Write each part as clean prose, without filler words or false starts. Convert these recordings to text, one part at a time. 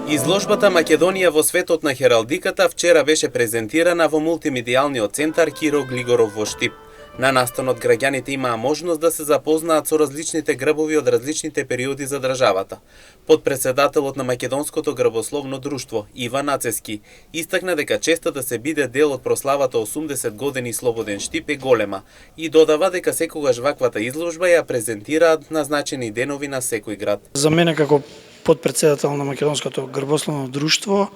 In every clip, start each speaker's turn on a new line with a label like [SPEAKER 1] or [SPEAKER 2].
[SPEAKER 1] Изложбата Македонија во светот на хералдиката вчера беше презентирана во мултимедијалниот центар Киро Глигоров во Штип. На настанот граѓаните имаа можност да се запознаат со различните грбови од различните периоди за државата. Подпредседателот на Македонското грбословно друштво Иван Нацески истакна дека честа да се биде дел од прославата 80 години Слободен Штип е голема и додава дека секогаш ваквата изложба ја презентираат на значени денови на секој град.
[SPEAKER 2] За мене како подпредседател на Македонското грбословно друштво,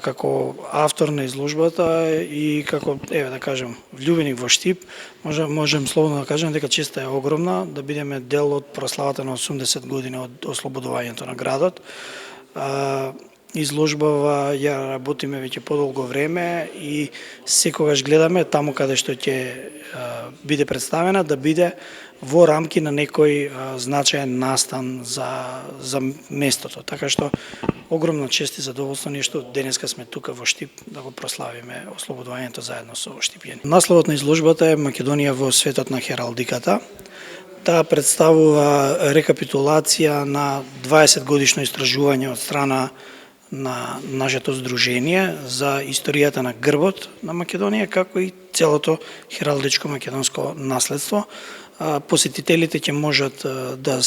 [SPEAKER 2] како автор на изложбата и како, да кажем, влюбеник во Штип, можем слободно да кажем дека честа е огромна да бидеме дел од прославата на 80 години од ослободувањето на градот. Изложбава ја работиме веќе подолго време и секогаш гледаме таму каде што ќе биде представена да биде во рамки на некој значаен настан за местото. Така што огромна чест и задоволство ние што денеска сме тука во Штип да го прославиме ослободувањето заедно со штипјани. Насловот на изложбата е Македонија во светот на хералдиката. Таа представува рекапитулација на 20 годишно истражување од страна на нашето здружение за историјата на грбот на Македонија, како и целото хералдичко македонско наследство. Посетителите ќе можат да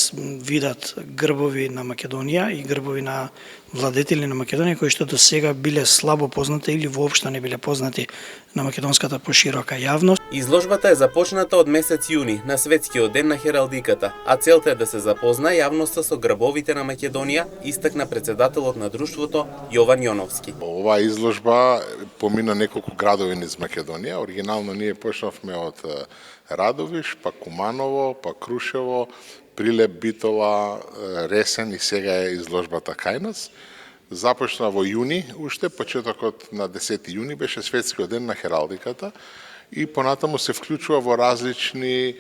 [SPEAKER 2] видат грбови на Македонија и грбови на владетели на Македонија кои што до сега биле слабо познати или воопшто не биле познати на македонската поширока јавност.
[SPEAKER 1] Изложбата е започната од месец јуни на Светскиот ден на хералдиката, а целта е да се запознае јавноста со грбовите на Македонија, истакна председателот на друштвото Јован Јоновски.
[SPEAKER 3] Оваа изложба помина неколку градови низ Македонија. Оригинално ние почнавме од Радовиш, па Куманово, па Крушево, Прилеп, Битола, Ресен и сега е изложбата кај нас. Започна во јуни, уште почетокот на 10 јуни беше Светскиот ден на хералдиката и понатаму се вклучува во различни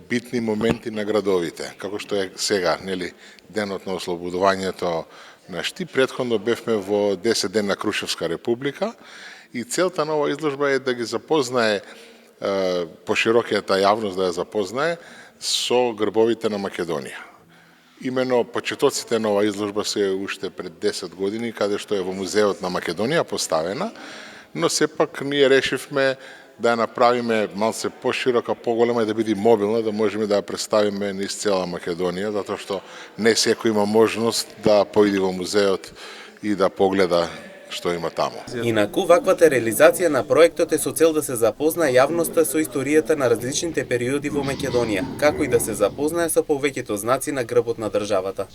[SPEAKER 3] битни моменти на градовите, како што е сега, нели, денот на ослободувањето на Штип. Претходно бевме во 10 ден на Крушевска република и целта на оваа изложба е да ги запознае поширокијата јавност, да ја запознае со грбовите на Македонија. Имено почетоците на оваа изложба се уште пред 10 години, каде што е во Музеот на Македонија поставена, но сепак ние решивме да ја направиме малце поширока, поголема и да биде мобилна, да можеме да ја представиме низ цела Македонија, затоа што не секој има можност да поиде во музеот и да погледа што има таму.
[SPEAKER 1] Инаку, ваквата реализација на проектот е со цел да се запознае јавноста со историјата на различните периоди во Македонија, како и да се запознае со повеќето знаци на грбот на државата.